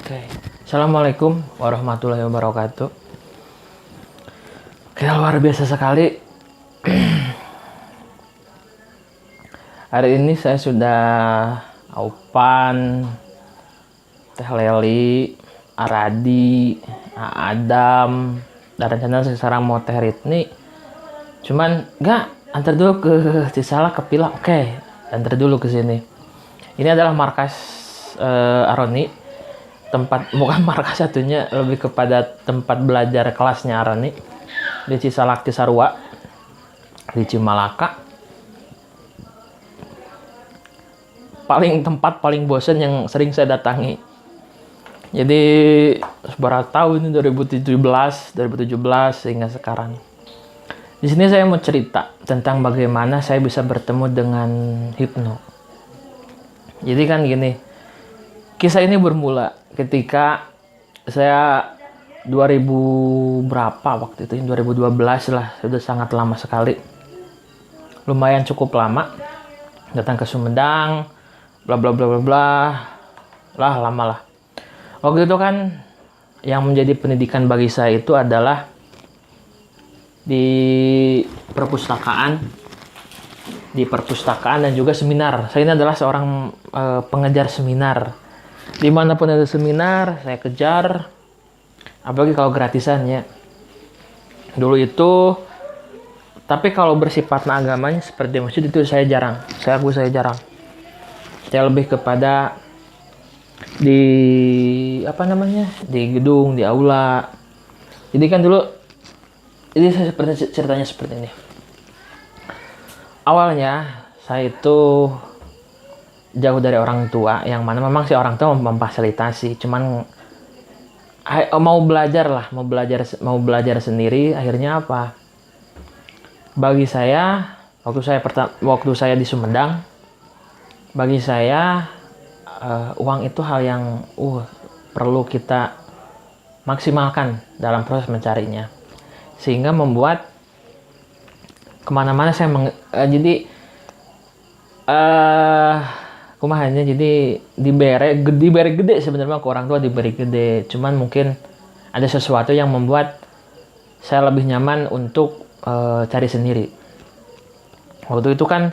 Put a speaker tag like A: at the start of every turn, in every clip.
A: Oke. Assalamualaikum warahmatullahi wabarakatuh. Oke, luar biasa sekali. Hari ini saya sudah Aupan, Teh Leli, Aradi, Adam, dan rencana sekarang mau Teh Ritni. Cuman antar dulu ke Cisalak ke Pila. Oke, antar dulu ke sini. Ini adalah markas Aroni. Bukan markas satunya, lebih kepada tempat belajar kelasnya Aroni di Cisalak Cisarua di Cimalaka. Tempat paling bosan yang sering saya datangi. Jadi seberapa tahun ini 2017 hingga sekarang. Di sini saya mau cerita tentang bagaimana saya bisa bertemu dengan hipno. Jadi kan gini, kisah ini bermula ketika saya 2000 berapa waktu itu, 2012 lah, sudah sangat lama sekali. Lumayan cukup lama. Datang ke Sumedang, bla bla bla bla bla. Lama lah. Waktu itu kan yang menjadi pendidikan bagi saya itu adalah di perpustakaan dan juga seminar. Saya ini adalah seorang pengejar seminar. Dimanapun ada seminar, saya kejar. Apalagi kalau gratisannya. Dulu itu, tapi kalau bersifat agamanya seperti masjid itu saya jarang. Saya jarang. Saya lebih kepada di di gedung, di aula. Jadi kan dulu, ini saya ceritanya seperti ini. Awalnya saya itu jauh dari orang tua, yang mana memang si orang tua memfasilitasi, cuman mau belajar sendiri. Akhirnya apa? Bagi saya, waktu saya di Sumedang, bagi saya uang itu hal yang perlu kita maksimalkan dalam proses mencarinya, sehingga membuat kemana-mana saya kumahanya jadi diberi gede sebenarnya, ke orang tua diberi gede, cuman mungkin ada sesuatu yang membuat saya lebih nyaman untuk cari sendiri. Waktu itu kan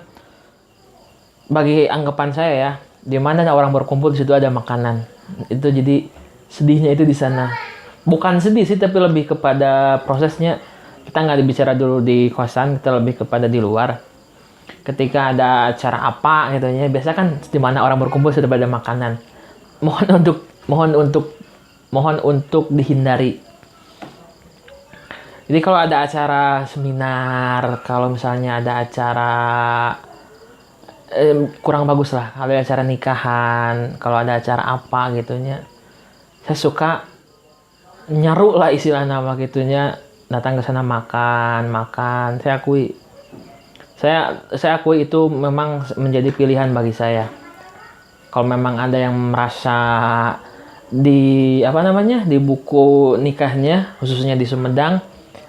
A: bagi anggapan saya ya, di mana orang berkumpul di situ ada makanan. Itu jadi sedihnya itu di sana. Bukan sedih sih, tapi lebih kepada prosesnya. Kita nggak bicara dulu di kosan, kita lebih kepada di luar. Ketika ada acara apa gitu ya, biasa kan di mana orang berkumpul sudah ada makanan. Mohon untuk dihindari. Jadi kalau ada acara seminar, kalau misalnya ada acara kurang bagus lah, kalau ada acara nikahan, kalau ada acara apa gitunya, saya suka nyaru lah istilah nama gitunya, datang ke sana makan. Saya akui itu memang menjadi pilihan bagi saya. Kalau memang ada yang merasa di buku nikahnya, khususnya di Sumedang,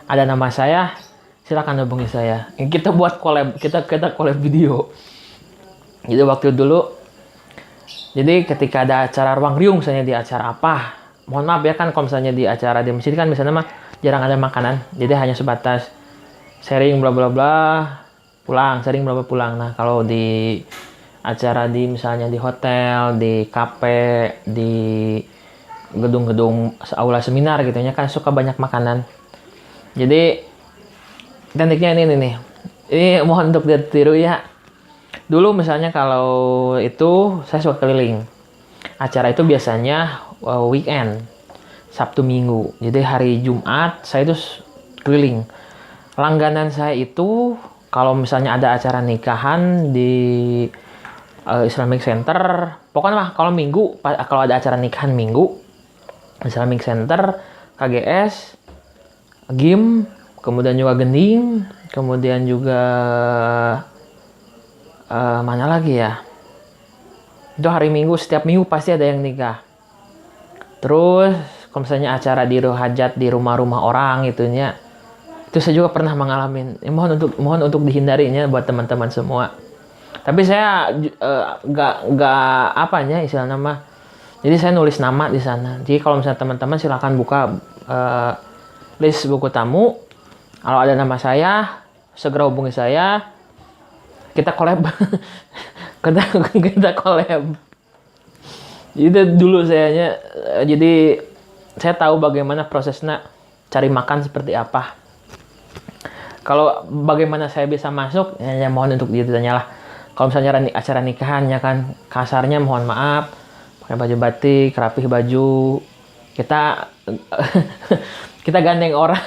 A: ada nama saya, silakan hubungi saya. Kita buat collab, kita collab video. Jadi waktu dulu, jadi ketika ada acara ruang riung, misalnya di acara apa, mohon maaf ya kan, kalau misalnya di acara di masjid kan misalnya mah jarang ada makanan, jadi hanya sebatas sharing bla bla bla, pulang. Nah kalau di acara misalnya di hotel, di kafe, di gedung-gedung aula seminar gitu ya kan, suka banyak makanan. Jadi tekniknya ini nih. Ini mohon untuk ditiru ya. Dulu misalnya kalau itu saya suka keliling. Acara itu biasanya weekend, Sabtu Minggu. Jadi hari Jumat saya itu keliling. Langganan saya itu kalau misalnya ada acara nikahan di Islamic Center, pokoknya mah kalau Minggu, kalau ada acara nikahan Minggu, Islamic Center, KGS, GIM, kemudian juga Gending, kemudian juga mana lagi ya? Itu hari Minggu, setiap Minggu pasti ada yang nikah. Terus kalau misalnya acara di hajat di rumah-rumah orang itunya, itu saya juga pernah mengalami. Mohon untuk dihindarinya buat teman-teman semua. Tapi saya nggak istilah nama Jadi saya nulis nama di sana. Jadi kalau misalnya teman-teman silakan buka list buku tamu. Kalau ada nama saya, segera hubungi saya. Kita collab. kita collab. Jadi dulu jadi saya tahu bagaimana prosesnya cari makan seperti apa. Kalau bagaimana saya bisa masuk, ya mohon untuk ditanyalah. Kalau misalnya acara nikahan ya kan, kasarnya mohon maaf, pakai baju batik, rapih baju, kita kita gandeng orang.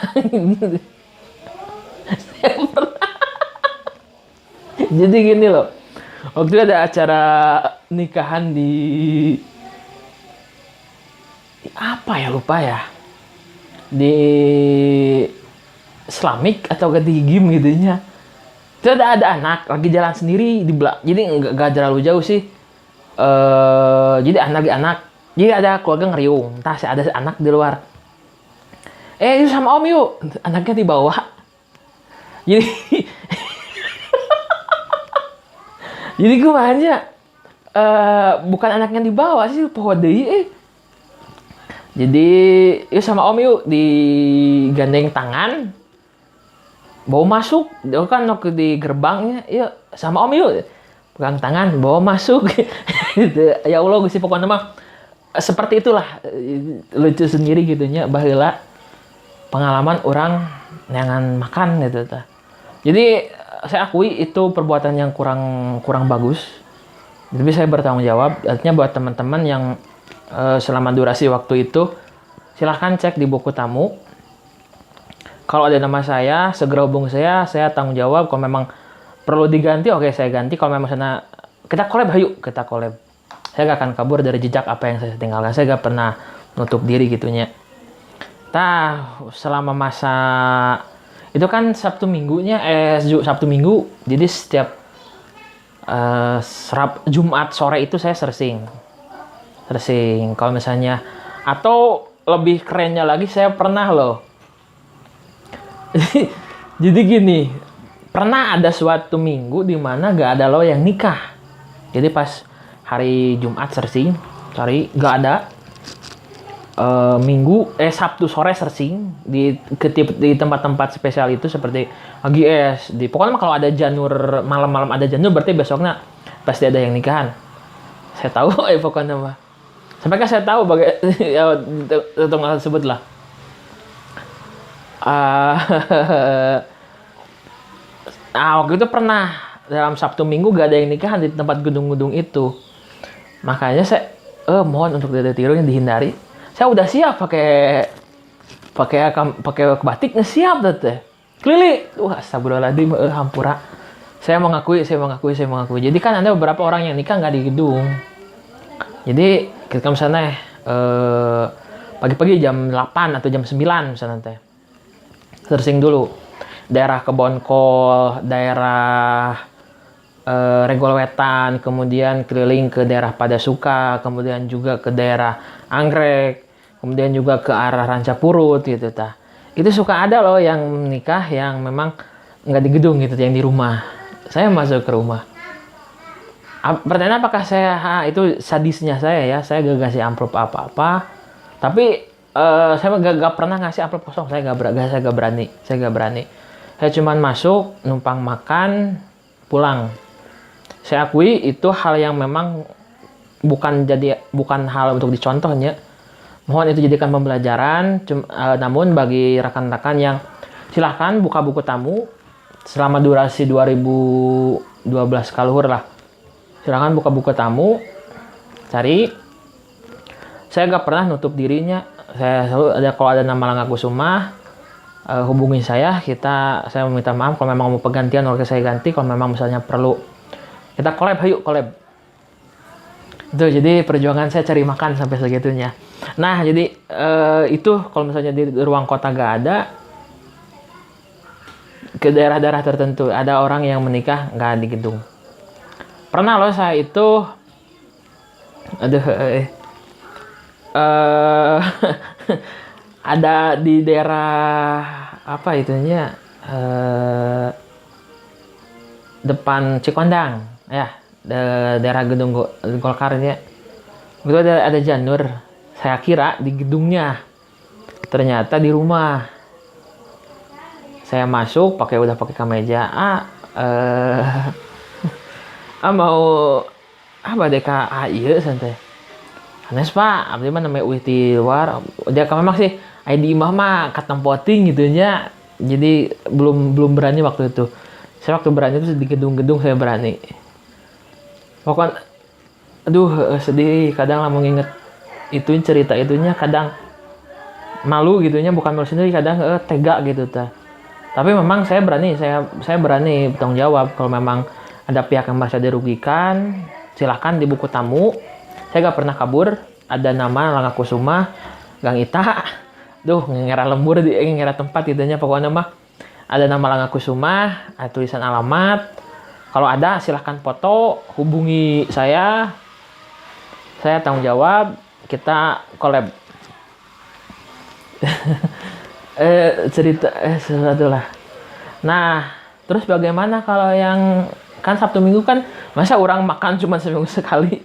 A: Jadi gini loh, waktu itu ada acara nikahan di apa ya, lupa ya, di Islamic atau di game gitunya. Itu ada anak lagi jalan sendiri di belakang, jadi nggak terlalu jauh sih. Jadi anak, jadi ada keluarga ngeriung, entah sih ada anak di luar. Itu sama om yuk, anaknya dibawa. Jadi jadi gue aja bukan anaknya dibawa sih, pohon deh. Jadi yuk sama om yuk, digandeng tangan, bawa masuk. Dia kan waktu di gerbangnya, yuk sama om yuk, pegang tangan, bawa masuk. Ya Allah, Gusti pokoknya mah seperti itulah, lucu sendiri gitunya, baheula pengalaman orang yang makan gitu. Jadi saya akui itu perbuatan yang kurang bagus. Tapi saya bertanggung jawab. Artinya buat teman-teman yang selama durasi waktu itu, silahkan cek di buku tamu. Kalau ada nama saya, segera hubungi saya tanggung jawab. Kalau memang perlu diganti, oke saya ganti. Kalau memang sana kita collab, ayo kita collab. Saya gak akan kabur dari jejak apa yang saya tinggalkan. Saya gak pernah nutup diri gitunya. Selama masa itu kan Sabtu Minggu, jadi setiap Jumat sore itu saya searching. Kalau misalnya, atau lebih kerennya lagi, saya pernah loh. Jadi gini, pernah ada suatu minggu di mana gak ada lo yang nikah. Jadi pas hari Jumat searching, gak ada. Sabtu sore searching di tempat-tempat spesial itu seperti AGS, pokoknya kalau ada janur, malam-malam ada janur, berarti besoknya pasti ada yang nikahan. Saya tahu pokoknya mah. Sampai kan saya tahu ya, tentang tersebut lah. Waktu itu pernah dalam Sabtu Minggu gak ada yang nikahan di tempat gedung-gedung itu. Makanya saya mohon untuk ditiru yang dihindari. Saya udah siap pakai batik, siap teh. Keliling. Wah, astagfirullahaladzim, hampura. Saya mengakui. Jadi kan ada beberapa orang yang nikah nggak di gedung. Jadi kita misalnya pagi-pagi jam 8 atau jam 9 misalnya teh. Searching dulu. Daerah Kebonkol, daerah Regol Wetan, kemudian keliling ke daerah Padasuka, kemudian juga ke daerah Anggrek, kemudian juga ke arah Rancapurut gitu ta. Itu suka ada loh yang nikah yang memang nggak di gedung gitu, yang di rumah. Saya masuk ke rumah. Pertanyaan apakah itu sadisnya saya ya, saya gak kasih amplop apa-apa. Tapi saya gak pernah ngasih amplop kosong, saya gak berani. Saya cuman masuk, numpang makan, pulang. Saya akui itu hal yang memang bukan hal untuk dicontohnya. Mohon itu jadikan pembelajaran. Namun bagi rekan-rekan yang silahkan buka buku tamu selama durasi 2012 kaluhur lah. Silahkan buka buku tamu, cari. Saya gak pernah nutup dirinya. Saya selalu kalau ada nama Langgakusuma, hubungi saya. Saya meminta maaf kalau memang mau pergantian, oke saya ganti. Kalau memang misalnya perlu kita collab, ayo collab. Itu jadi perjuangan saya cari makan sampai segitunya. Nah, jadi itu kalau misalnya di ruang kota gak ada, ke daerah-daerah tertentu ada orang yang menikah gak di gedung. Pernah loh saya itu, ada di daerah apa itunya, depan Cikondang ya, daerah gedung Golkarnya. Itu ada janur. Saya kira di gedungnya, ternyata di rumah. Saya masuk udah pakai kemeja. Mau apa dek iya santai. Anes pak, abdi mah namanya uih di luar. Dia kan memang sih ID imah mah katempoting gitu nya. Jadi belum berani waktu itu. Saya waktu berani itu di gedung-gedung saya berani. Pokoknya aduh sedih kadang lah mau nginget itu cerita itunya kadang malu gitunya, bukan malu sendiri, kadang tega gitu ta. Tapi memang saya berani bertanggung jawab. Kalau memang ada pihak yang merasa dirugikan, silahkan di buku tamu. Saya gak pernah kabur. Ada nama Langga Kusuma, Gang Ita. Duh, ngira lembur ngira tempat gitunya. Pokoknya mah ada nama Langga Kusuma, ada tulisan alamat. Kalau ada silahkan foto, hubungi saya. Saya tanggung jawab, kita collab. Cerita sesuatu lah. Nah, terus bagaimana kalau yang kan Sabtu Minggu kan masa orang makan cuma seminggu sekali.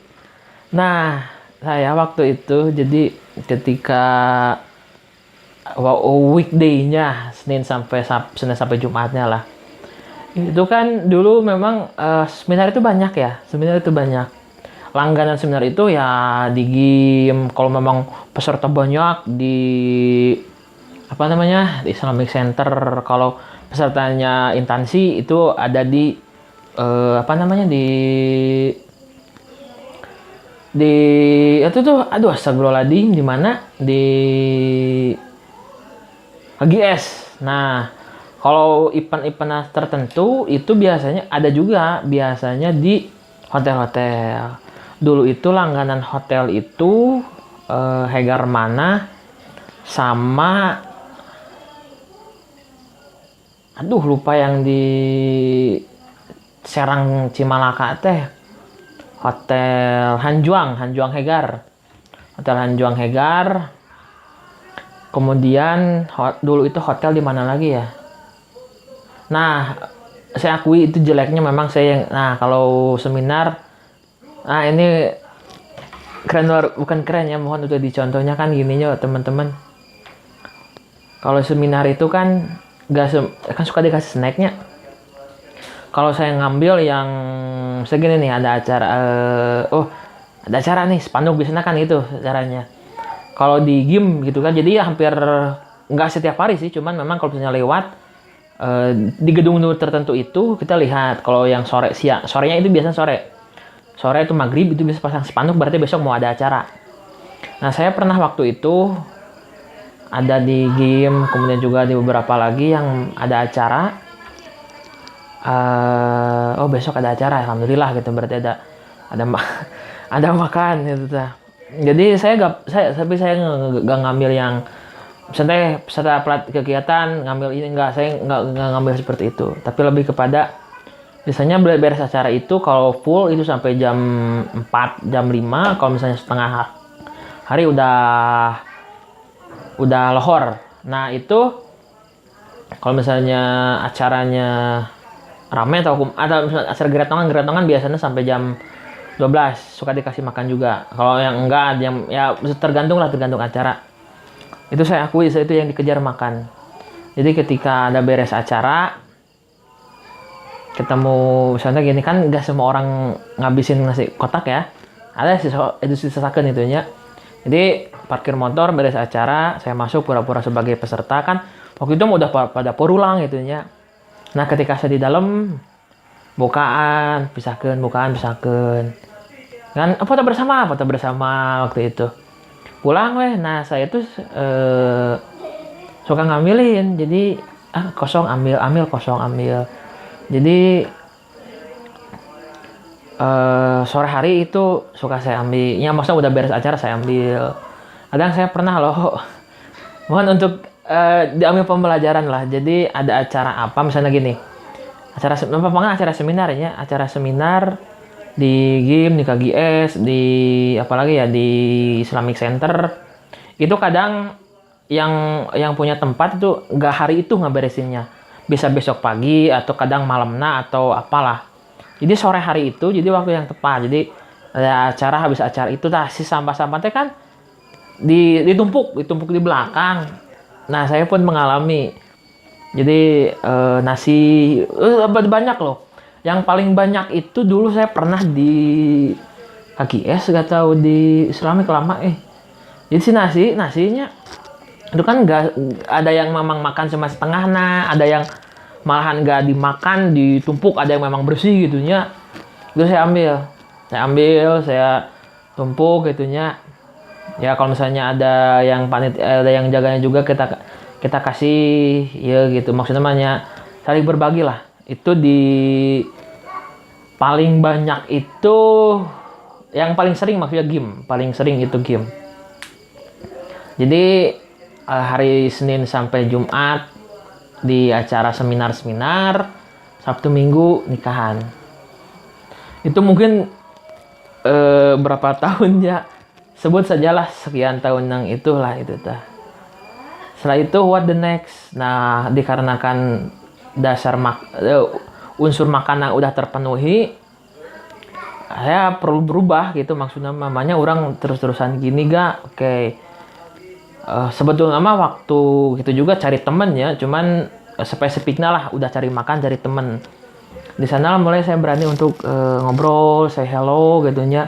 A: Nah, saya waktu itu jadi ketika weekday-nya Senin sampai Jumatnya lah. Itu kan dulu memang seminar itu banyak ya. Seminar itu banyak. Langganan seminar itu ya di game, kalau memang peserta banyak di di Islamic Center. Kalau pesertanya intansi itu ada di di itu tuh aduh astagfirullahaladzim di mana di HGS. Nah, kalau event-event tertentu itu biasanya ada juga di hotel-hotel. Dulu itu langganan hotel itu Hegar Mana sama lupa yang di Serang Cimalaka teh, Hotel Hanjuang Hegar. Hotel Hanjuang Hegar. Kemudian dulu itu hotel di mana lagi ya? Nah, saya akui itu jeleknya memang kalau seminar, ini keren, bukan keren ya, mohon untuk dicontohnya kan gininya teman-teman. Kalau seminar itu kan kan suka dikasih snacknya. Kalau saya ngambil yang segini nih, ada acara ada acara nih spanduk biasanya kan itu caranya. Kalau di game gitu kan, jadi ya hampir nggak setiap hari sih, cuman memang kalau misalnya lewat di gedung tertentu itu kita lihat. Kalau yang sorenya itu biasanya sore itu maghrib itu bisa pasang spanduk, berarti besok mau ada acara. Nah, saya pernah waktu itu ada di game, kemudian juga di beberapa lagi yang ada acara. Besok ada acara, alhamdulillah gitu, berarti ada makan gitu. Jadi saya nggak ngambil yang misalnya peserta kegiatan ngambil ini, saya nggak ngambil seperti itu, tapi lebih kepada biasanya beres acara itu kalau full itu sampai jam 4, jam 5. Kalau misalnya setengah hari udah lohor. Nah, itu kalau misalnya acaranya ramai atau misalnya acara geratongan biasanya sampai jam 12 suka dikasih makan juga. Kalau yang enggak, ya tergantung acara. Itu saya akui, itu yang dikejar makan. Jadi ketika ada beres acara, ketemu misalnya gini kan, nggak semua orang ngabisin nasi kotak ya. Ada itu sisakan itunya. Jadi parkir motor, beres acara, saya masuk pura-pura sebagai peserta kan. Waktu itu udah pada purulang itunya. Nah, ketika saya di dalam, bukaan, pisahkan. Kan foto bersama waktu itu. Pulang nah saya tuh suka ngambilin. Jadi kosong ambil, kosong ambil. Jadi sore hari itu suka saya ambil. Ya maksudnya udah beres acara saya ambil. Kadang saya pernah loh, mohon untuk diambil pembelajaran lah. Jadi ada acara apa misalnya gini, acara seminar ya, acara seminar di game, di KGS, di apalagi ya di Islamic Center. Itu kadang yang punya tempat itu nggak hari itu beresinnya, bisa besok pagi atau kadang malamnya atau apalah. Jadi sore hari itu jadi waktu yang tepat. Jadi ada acara, habis acara itu tah si sampah-sampah teh kan ditumpuk di belakang. Nah, saya pun mengalami. Jadi nasi banyak loh. Yang paling banyak itu dulu saya pernah di kaki es, gak tahu di Islamic lama Jadi si nasinya itu kan nggak ada yang memang makan cuma setengah, nah ada yang malahan nggak dimakan ditumpuk, ada yang memang bersih gitunya. Itu saya ambil, saya tumpuk gitunya. Ya kalau misalnya ada yang ada yang jaganya juga, kita kasih ya gitu, maksudnya namanya saling berbagi lah. Itu di paling banyak itu yang paling sering maksudnya paling sering itu game. Jadi hari Senin sampai Jumat di acara seminar, Sabtu Minggu nikahan. Itu mungkin berapa tahun ya, sebut sajalah sekian tahun yang itulah itu tah. Setelah itu what the next? Nah, dikarenakan dasar unsur makanan udah terpenuhi, saya perlu berubah gitu, maksudnya mamanya orang terus-terusan gini gak? Oke. Sebetulnya mah waktu gitu juga cari temen ya, cuman spesifiknya lah udah cari makan, cari temen. Di sana mulai saya berani untuk ngobrol, say hello gitunya.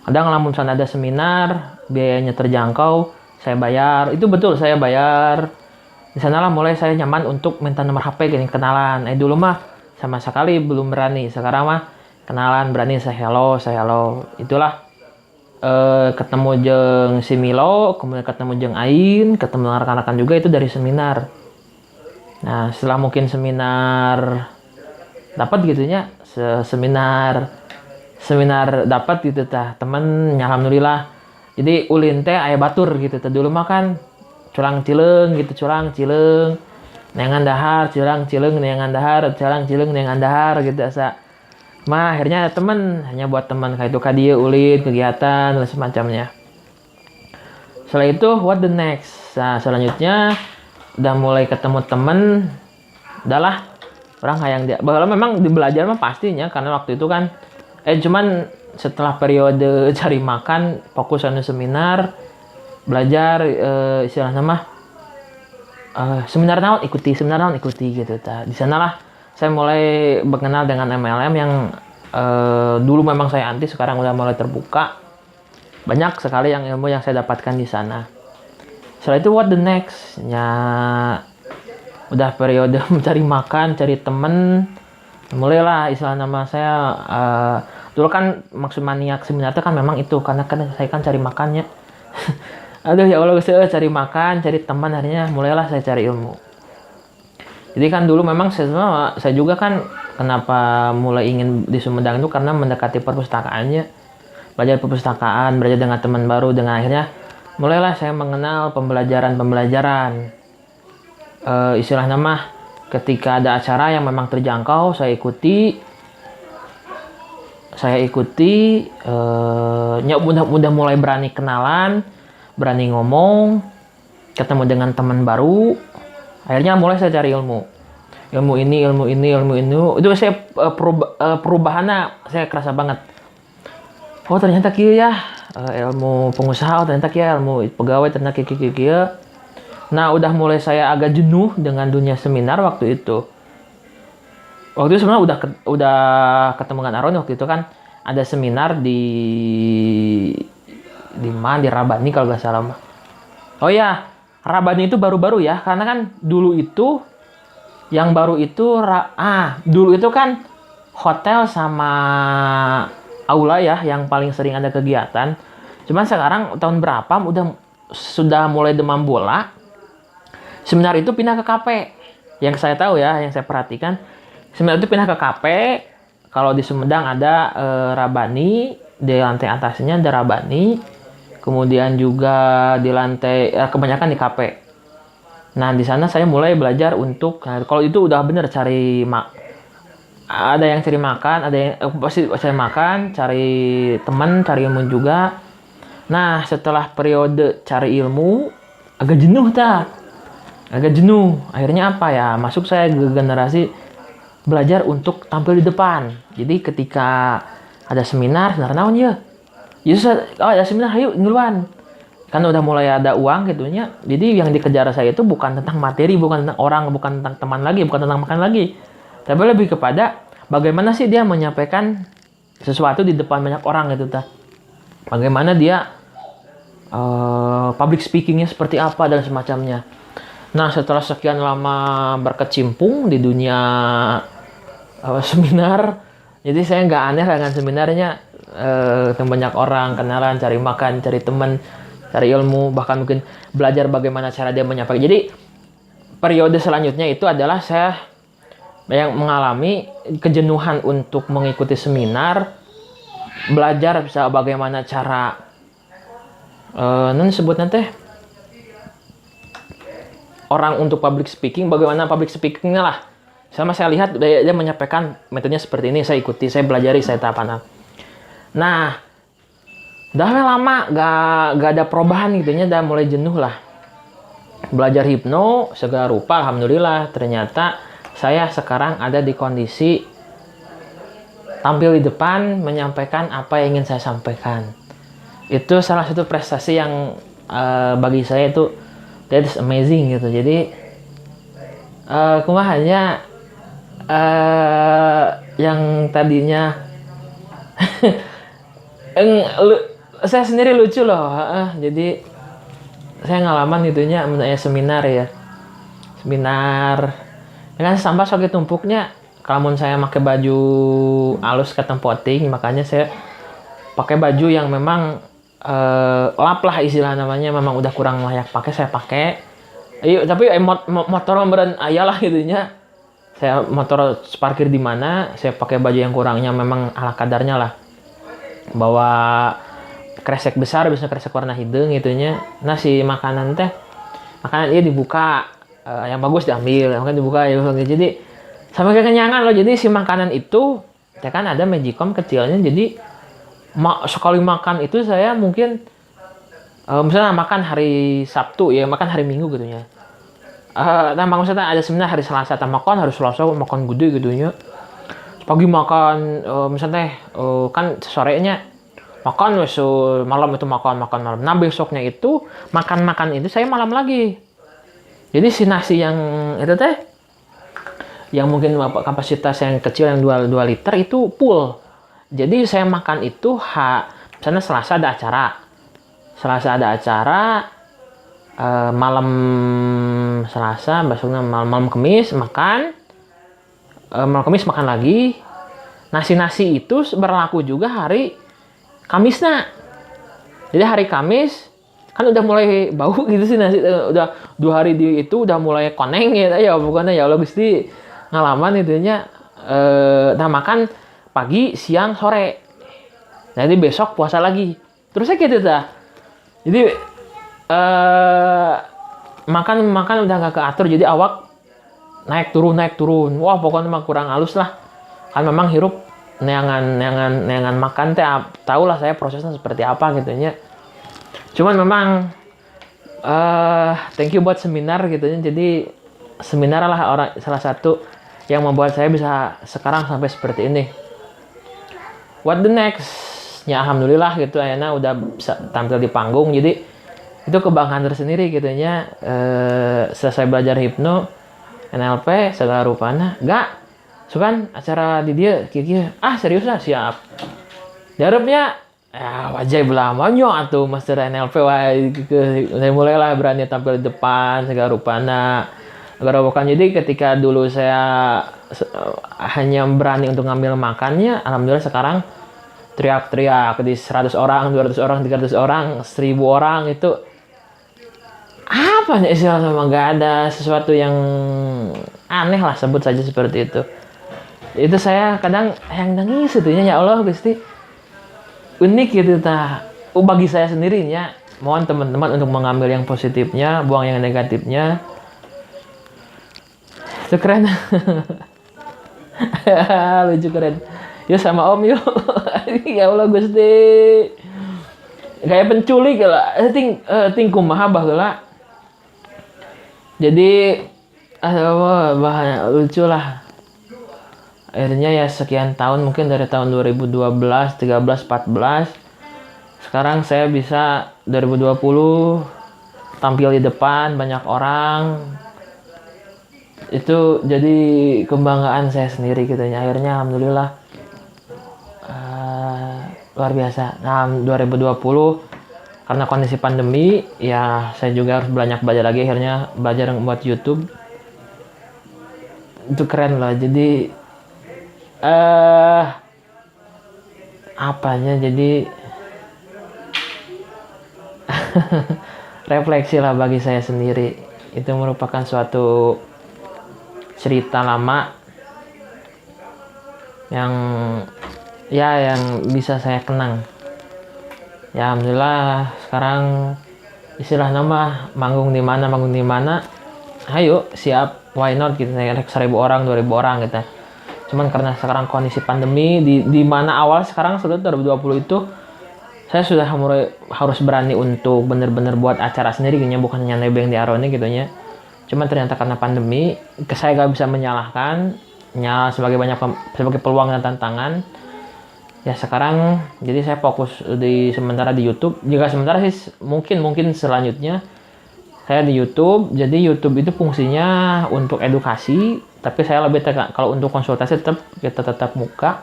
A: Kadang lamun sana ada seminar, biayanya terjangkau, saya bayar. Itu betul, saya bayar. Di sana lah mulai saya nyaman untuk minta nomor HP, gini kenalan. Dulu mah sama sekali belum berani. Sekarang mah kenalan, berani, say hello. Itulah ketemu jeung si Milo, kemudian ketemu jeung Ain, ketemu dengan rekan-rekan juga itu dari seminar. Nah, setelah mungkin seminar dapat gitunya, seminar dapat gitu tah, temen alhamdulillah. Jadi ulin teh aya batur gitu tah. Dulu mah kan curang cileng gitu, neangan dahar, curang cileng neangan dahar, curang cileng neangan dahar gitu asa. Mah akhirnya temen, hanya buat teman kayak itu kadia ulin kegiatan dan semacamnya. Setelah itu what the next? Nah, selanjutnya udah mulai ketemu temen, udahlah orang hayang dia. Bahwa memang di belajar mah pastinya, karena waktu itu kan cuman setelah periode cari makan fokus anu seminar, belajar istilahnya mah seminar naon ikuti gitu ta. Di sanalah saya mulai mengenal dengan MLM yang dulu memang saya anti, sekarang udah mulai terbuka. Banyak sekali yang ilmu yang saya dapatkan di sana. Setelah itu what the next? Ya udah periode mencari makan, cari temen. Mulailah istilah nama saya dulu kan maksud maniak seminar itu kan memang itu, karena kan saya kan cari makannya. Aduh ya Allah, saya cari makan, cari teman, akhirnya mulailah saya cari ilmu. Jadi kan dulu memang saya juga kan kenapa mulai ingin di Sumedang itu karena mendekati perpustakaannya, belajar perpustakaan, belajar dengan teman baru, dengan akhirnya mulailah saya mengenal pembelajaran istilah nama ketika ada acara yang memang terjangkau saya ikuti udah mulai berani kenalan, berani ngomong, ketemu dengan teman baru. Akhirnya mulai saya cari ilmu ini itu saya perubahannya saya kerasa banget. Oh ternyata kieu ya ilmu pengusaha, ternyata kieu ilmu pegawai, ternyata kieu. Nah udah mulai saya agak jenuh dengan dunia seminar waktu itu. Waktu itu sebenarnya udah ketemu dengan Aron waktu itu kan ada seminar di mana di Rabani kalau nggak salah. Oh ya, Rabani itu baru-baru ya, karena kan dulu itu yang baru itu dulu itu kan hotel sama aula ya yang paling sering ada kegiatan. Cuman sekarang tahun berapa sudah mulai demam bola. Seminar itu pindah ke kafe. Yang saya tahu ya, yang saya perhatikan, seminar itu pindah ke kafe. Kalau di Sumedang ada Rabani, di lantai atasnya ada Rabani. Kemudian juga di lantai kebanyakan di kafe. Nah di sana saya mulai belajar untuk kalau itu udah bener cari ada yang cari makan, ada yang pasti cari makan, cari teman, cari ilmu juga. Nah setelah periode cari ilmu agak jenuh. Akhirnya apa ya? Masuk saya ke generasi belajar untuk tampil di depan. Jadi ketika ada seminar naon ya? ada seminar, ayo duluan. Kan udah mulai ada uang gitunya. Jadi yang dikejar saya itu bukan tentang materi, bukan tentang orang, bukan tentang teman lagi, bukan tentang makan lagi. Tapi lebih kepada bagaimana sih dia menyampaikan sesuatu di depan banyak orang gitu ta. Bagaimana dia public speakingnya seperti apa dan semacamnya. Nah, setelah sekian lama berkecimpung di dunia seminar, jadi saya nggak aneh lah dengan seminarnya. Banyak orang, kenalan, cari makan, cari teman, cari ilmu, bahkan mungkin belajar bagaimana cara dia menyampaikan. Jadi periode selanjutnya itu adalah saya yang mengalami kejenuhan untuk mengikuti seminar, belajar bisa bagaimana cara sebutnya teh orang untuk public speaking, bagaimana public speakingnya lah. Sama saya lihat dia menyampaikan metodenya seperti ini, saya ikuti, saya belajari, saya tahapan. Nah, udah lama gak ada perubahan gitunya, udah mulai jenuh lah. Belajar hipno segala rupa, alhamdulillah ternyata saya sekarang ada di kondisi tampil di depan menyampaikan apa yang ingin saya sampaikan. Itu salah satu prestasi yang bagi saya itu that's amazing gitu. Jadi kumahanya yang tadinya saya sendiri lucu loh. Jadi saya ngalaman itunya seminar ya. Seminar dengan sampah sok tumpuknya. Kalau saya pakai baju alus ke tempoting, makanya saya pakai baju yang memang lap lah istilah namanya, memang udah kurang layak pakai, saya pakai. Tapi motor memberen ayalah gitunya. Saya motor parkir di mana, saya pakai baju yang kurangnya memang ala kadarnya lah. Bawa kresek besar, biasanya kresek warna hidung gitunya. Nah, si makanan ini dibuka, yang bagus diambil, maka dibuka ya. Jadi sampai kekenyangan loh. Jadi si makanan itu ya kan ada magicom kecilnya. Jadi sekali makan itu saya mungkin misalnya makan hari Sabtu ya, makan hari Minggu gitu ya. Nah, maksudnya ada seminar hari Selasa, makan hari Selasa makan gede gitu ya. Pagi makan misalnya kan sorenya makan, malam itu makan malam. Nah, besoknya itu makan itu saya malam lagi. Jadi si nasi yang itu yang mungkin kapasitas yang kecil yang 2 liter itu full. Jadi saya makan itu misalnya Selasa ada acara, malam Selasa, besoknya malam Kamis makan, malam Kamis makan lagi. Nasi itu berlaku juga hari Kamisnya. Jadi hari Kamis kan udah mulai bau gitu sih nasi, udah 2 hari itu udah mulai koneng ya bukannya ya Allah Gusti ngalaman itunya. Nah, makan pagi, siang, sore. Jadi besok puasa lagi. Terusnya gitu dah. Jadi makan udah gak keatur. Jadi awak naik turun. Wah, pokoknya mah kurang halus lah. Kan memang hirup neangan makan tahu lah saya prosesnya seperti apa gitu ya. Cuman memang thank you buat seminar gitu ya. Jadi seminar lah salah satu yang membuat saya bisa sekarang sampai seperti ini. What the next? Ya alhamdulillah gitu, akhirnya udah bisa tampil di panggung. Jadi itu kebanggaan tersendiri gitu ya. Selesai belajar hipno, NLP segala rupanya, sukan acara di dia kira-kira serius lah, siap. Jarupnya wajah belamanya atau master NLP saya mulailah berani tampil di depan segala rupanya. Jadi ketika dulu saya hanya berani untuk ngambil makannya, alhamdulillah sekarang teriak-teriak di 100 orang, 200 orang, 300 orang, 1000 orang itu apa nih istilahnya, nggak ada sesuatu yang aneh lah, sebut saja seperti itu. Itu saya kadang yang nangis itunya, ya Allah Gusti, unik gitu bagi saya sendirinya. Mohon teman-teman untuk mengambil yang positifnya, buang yang negatifnya. Itu keren. Lucu, keren. Yuk sama Om yuk. Ya Allah Gusti. Kayak penculik lah. Ting kumaha baheula. Jadi bahaya lucu lah. Akhirnya ya sekian tahun, mungkin dari tahun 2012, 13, 14 sekarang saya bisa 2020 tampil di depan banyak orang. Itu jadi kebanggaan saya sendiri gitu ya. Akhirnya alhamdulillah luar biasa. Nah 2020 karena kondisi pandemi ya saya juga harus banyak belajar lagi, akhirnya belajar buat YouTube. Itu keren loh. Jadi apanya jadi refleksi lah bagi saya sendiri. Itu merupakan suatu cerita lama yang bisa saya kenang. Ya alhamdulillah sekarang istilah nama manggung di mana, ayo siap, why not gitu, 1.000 orang 2.000 orang gitu. Cuman karena sekarang kondisi pandemi di mana awal sekarang sudah 2020 itu saya sudah mulai harus berani untuk bener-bener buat acara sendiri gitu, bukan hanya nebeng di Aroni gitu ya. Cuman ternyata karena pandemi saya gak bisa menyalahkan sebagai peluang dan tantangan. Ya sekarang jadi saya fokus sementara di YouTube. Jika sementara sih mungkin selanjutnya saya di YouTube. Jadi YouTube itu fungsinya untuk edukasi, tapi saya lebih kalau untuk konsultasi kita tetap muka.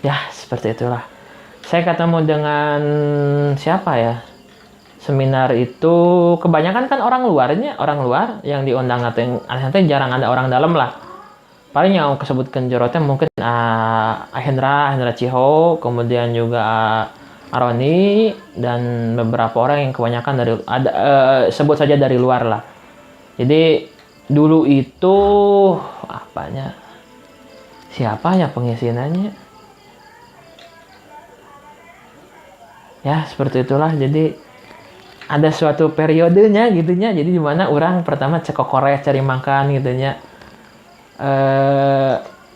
A: Ya seperti itulah. Saya ketemu dengan siapa ya? Seminar itu kebanyakan kan orang luar yang diundang, atau yang jarang ada orang dalam lah. Paling yang kesebutkan jorotnya mungkin Hendra Chiho, kemudian juga Aroni, dan beberapa orang yang kebanyakan sebut saja dari luar lah. Jadi dulu itu siapa ya pengisiannya? Ya seperti itulah. Jadi ada suatu periodenya gitunya, jadi dimana orang pertama cekokore cari makan gitunya,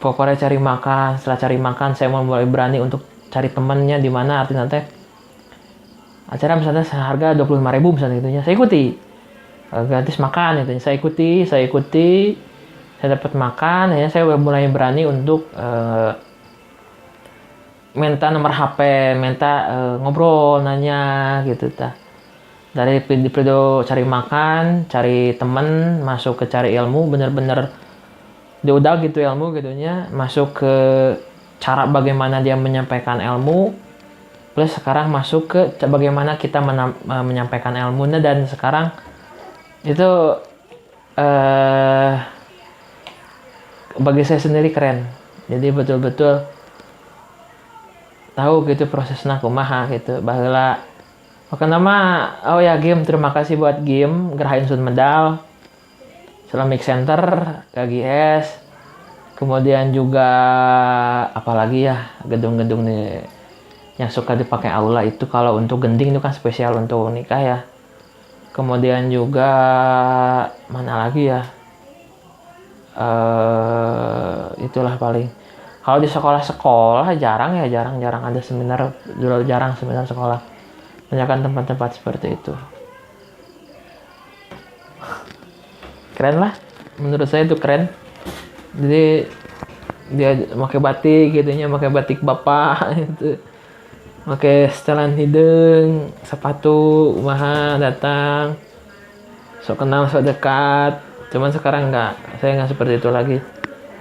A: pokoknya cari makan. Setelah cari makan saya mulai berani untuk cari temannya, dimana artinya teh acara misalnya seharga 25.000 misalnya gitunya, saya ikuti gratis makan gitu, saya ikuti, saya dapat makan. Ya saya mulai berani untuk minta nomor HP, ngobrol, nanya gitu ta. Dari video cari makan, cari temen, masuk ke cari ilmu, bener-bener diudah gitu ilmu gitunya, masuk ke cara bagaimana dia menyampaikan ilmu, plus sekarang masuk ke bagaimana kita menyampaikan ilmunya. Dan sekarang itu bagi saya sendiri keren. Jadi betul-betul tahu gitu prosesnya kumaha gitu. Baheula game, terima kasih buat game Geraha Sun Medal, Islamic Center, KGS, kemudian juga apalagi ya gedung-gedung nih yang suka dipakai aula itu, kalau untuk gending itu kan spesial untuk nikah ya. Kemudian juga mana lagi ya, itulah paling. Kalau di sekolah jarang ada seminar, dulu jarang seminar sekolah. Banyakan tempat-tempat seperti itu. Keren lah, menurut saya itu keren. Jadi dia pakai batik gitunya, pakai batik bapak itu, pakai setelan hidung, sepatu maha datang, sok kenal sok dekat. Cuman sekarang saya nggak seperti itu lagi.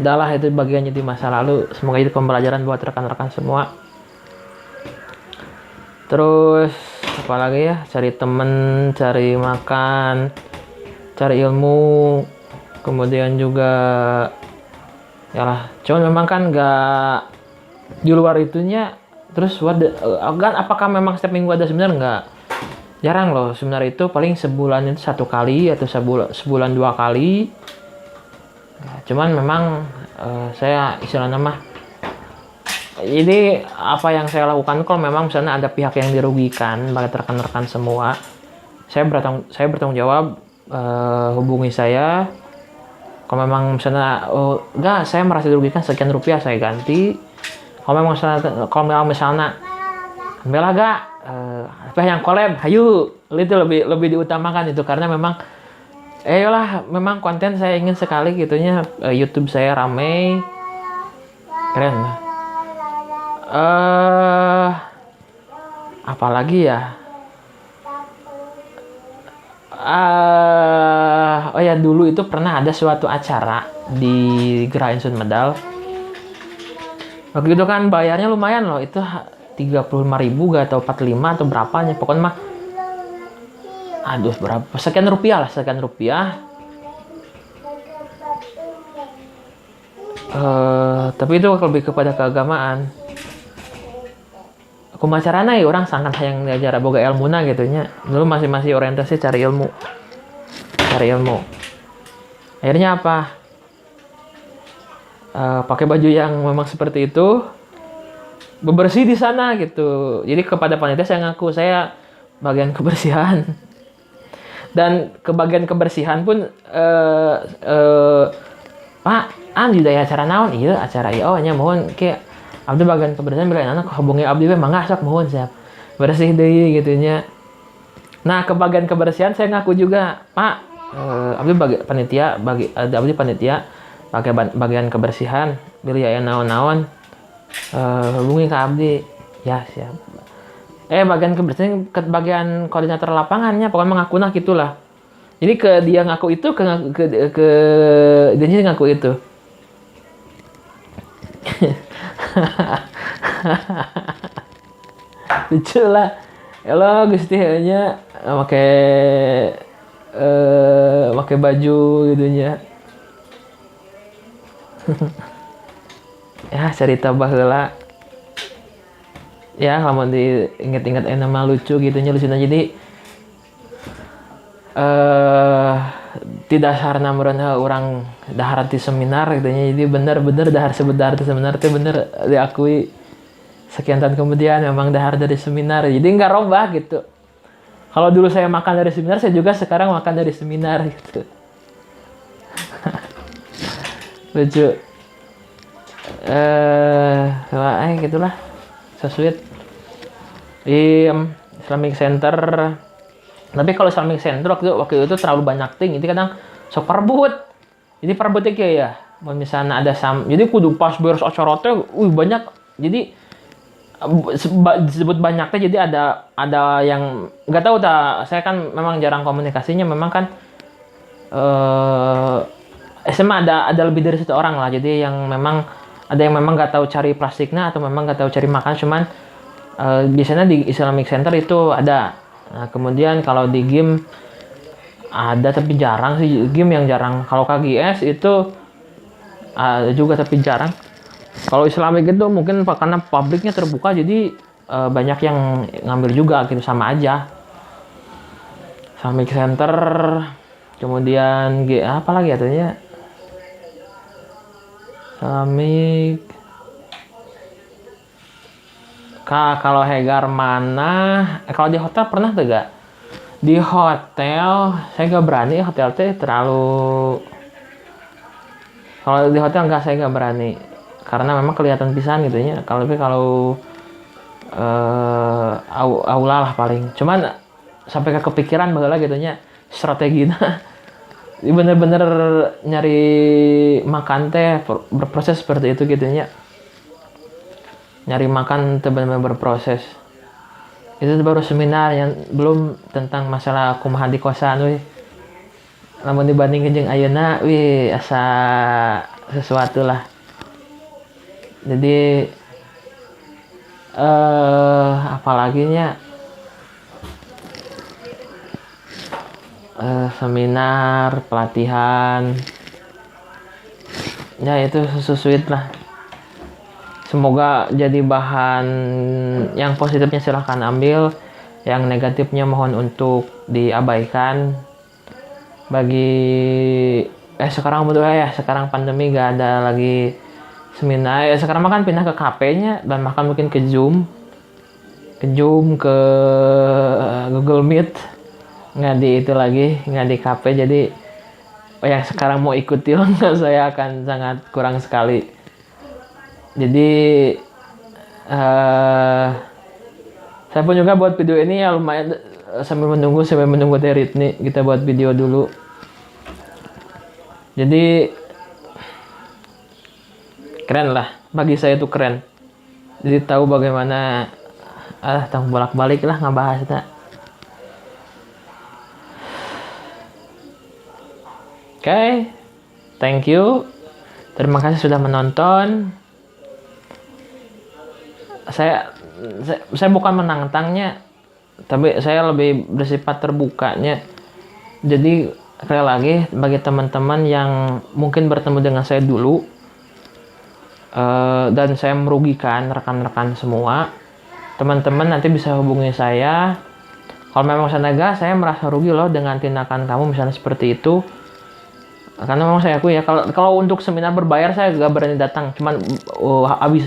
A: Udahlah, itu bagiannya di masa lalu. Semoga itu pembelajaran buat rekan-rekan semua. Terus apalagi ya, cari temen, cari makan, cari ilmu, kemudian juga yalah. Cuman memang kan nggak di luar itunya. Terus kan apakah memang setiap minggu ada seminar? Nggak, jarang loh. Seminar itu paling sebulan itu 1 kali atau sebulan 2 kali. Cuman memang saya istilahnya mah, jadi apa yang saya lakukan kalau memang misalnya ada pihak yang dirugikan bagi rekan-rekan semua, saya bertanggung jawab. Hubungi saya. Kalau memang misalnya enggak, saya merasa dirugikan sekian rupiah, saya ganti. Kalau memang misalnya bela gak apa yang collab, hayu, itu lebih diutamakan itu, karena memang yolah, memang konten saya ingin sekali gitunya, YouTube saya rame, keren lah. Apalagi ya, oh ya, dulu itu pernah ada suatu acara di Geraha Sumedang. Waktu itu kan bayarnya lumayan loh, itu 35.000 gak atau 45 atau berapanya, pokoknya mah aduh berapa, sekian rupiah lah, sekian rupiah. Tapi itu lebih kepada keagamaan. Kumacarana ya orang sangat sayang diajar boga ilmuna gitu nya. Dulu masih orientasi cari ilmu. Akhirnya apa? Pakai baju yang memang seperti itu, bebersih di sana gitu. Jadi kepada panitia saya ngaku saya bagian kebersihan. Dan ke bagian kebersihan pun Pak, di daya acara naon? Iya, acara oh nya mohon ke abdi bagian kebersihan bila anak hubungi abdi we mangga sok mohon siap. Bersih deui gitu nya. Nah, ke bagian kebersihan saya ngaku juga, Pak, abdi abdi panitia pakai bagian kebersihan, bila aya naon-naon hubungi ke abdi. Ya, siap. Bagian kebersihan ke bagian koordinator lapangannya, pokoknya mengakuna gitulah. Jadi ke dia ngaku itu, ke dia ngaku itu. Lucu lah. Halo Gusti nya pakai baju gitu nya. Ya cerita baheula. Ya kalau diinget-inget nama lucu gitu nya, lucu. Jadi tidak sarana meureun orang dahar di seminar gitu nya. Jadi bener-bener dahar sebentar di seminar teh bener diakui sekian tahun kemudian memang dahar dari seminar. Jadi nggak robah gitu. Kalau dulu saya makan dari seminar, saya juga sekarang makan dari seminar gitu. Lucu. Gitulah. So sweet. Di Islamic Center. Tapi kalau Islamic Center waktu itu terlalu banyak ting, jadi kadang sok perbut. Jadi perbutnya kayak ya, misalnya ada jadi kudu pas beres acara teh, banyak. Jadi disebut banyak teh, jadi ada yang nggak tahu saya kan memang jarang komunikasinya, memang kan SMA ada lebih dari satu orang lah. Jadi yang memang ada yang memang nggak tahu cari plastiknya atau memang nggak tahu cari makan, cuman biasanya di Islamic Center itu ada. Nah, kemudian kalau di game ada tapi jarang sih, game yang jarang. Kalau KGS itu ada juga tapi jarang. Kalau Islamic itu mungkin karena publiknya terbuka, jadi banyak yang ngambil juga gitu, sama aja. Islamic Center, kemudian apa lagi katanya? Islamic. Kalau Hegar mana? Kalau di hotel pernah tuh gak? Di hotel saya gak berani, hotel teh terlalu. Kalau di hotel saya gak berani karena memang kelihatan pisan gitu ya. Kalau aula lah paling. Cuman sampai ke kepikiran baheula gitu nya strategina. Bener-bener nyari makan teh berproses seperti itu gitu nya. Nyari makan benar-benar berproses. Itu baru seminar yang belum tentang masalah kumaha di kosan we. Namun dibandingin jeung ayeuna asa sesuatu lah. Jadi apalagi nya seminar, pelatihan. Ya itu sweet lah. Semoga jadi bahan yang positifnya silahkan ambil, yang negatifnya mohon untuk diabaikan. Bagi sekarang sekarang pandemi gak ada lagi seminar. Sekarang makan pindah ke KP-nya dan makan mungkin ke Zoom, ke Google Meet, nggak di itu lagi, nggak di KP. Jadi yang sekarang mau ikuti saya akan sangat kurang sekali. Jadi saya pun juga buat video ini ya lumayan sambil menunggu Teh Ritni, kita buat video dulu. Jadi keren lah, bagi saya itu keren. Jadi tahu bagaimana tong bolak-balik lah ngebahasnya. Oke, thank you. Terima kasih sudah menonton. Saya bukan menantangnya, tapi saya lebih bersifat terbukanya. Jadi sekali lagi bagi teman-teman yang mungkin bertemu dengan saya dulu dan saya merugikan rekan-rekan semua, teman-teman nanti bisa hubungi saya. Kalau memang saya merasa rugi loh dengan tindakan kamu misalnya seperti itu. Karena memang saya akui ya, kalau untuk seminar berbayar saya gak berani datang, cuman habis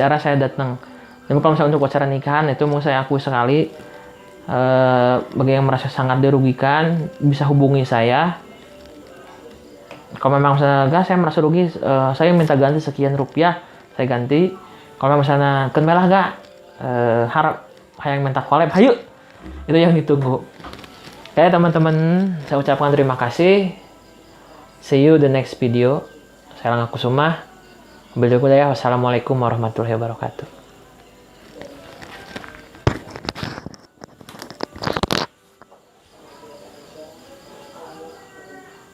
A: era saya datang. Tapi kalau misalnya untuk acara nikahan itu mau saya akui sekali, bagi yang merasa sangat dirugikan bisa hubungi saya. Kalau memang misalnya saya merasa rugi, saya minta ganti sekian rupiah, saya ganti. Kalau misalnya kenmelah gak, harap yang minta collab, hayu, itu yang ditunggu. Oke teman-teman, saya ucapkan terima kasih. See you the next video. Saya Langga Kusuma. Wassalamualaikum warahmatullahi wabarakatuh.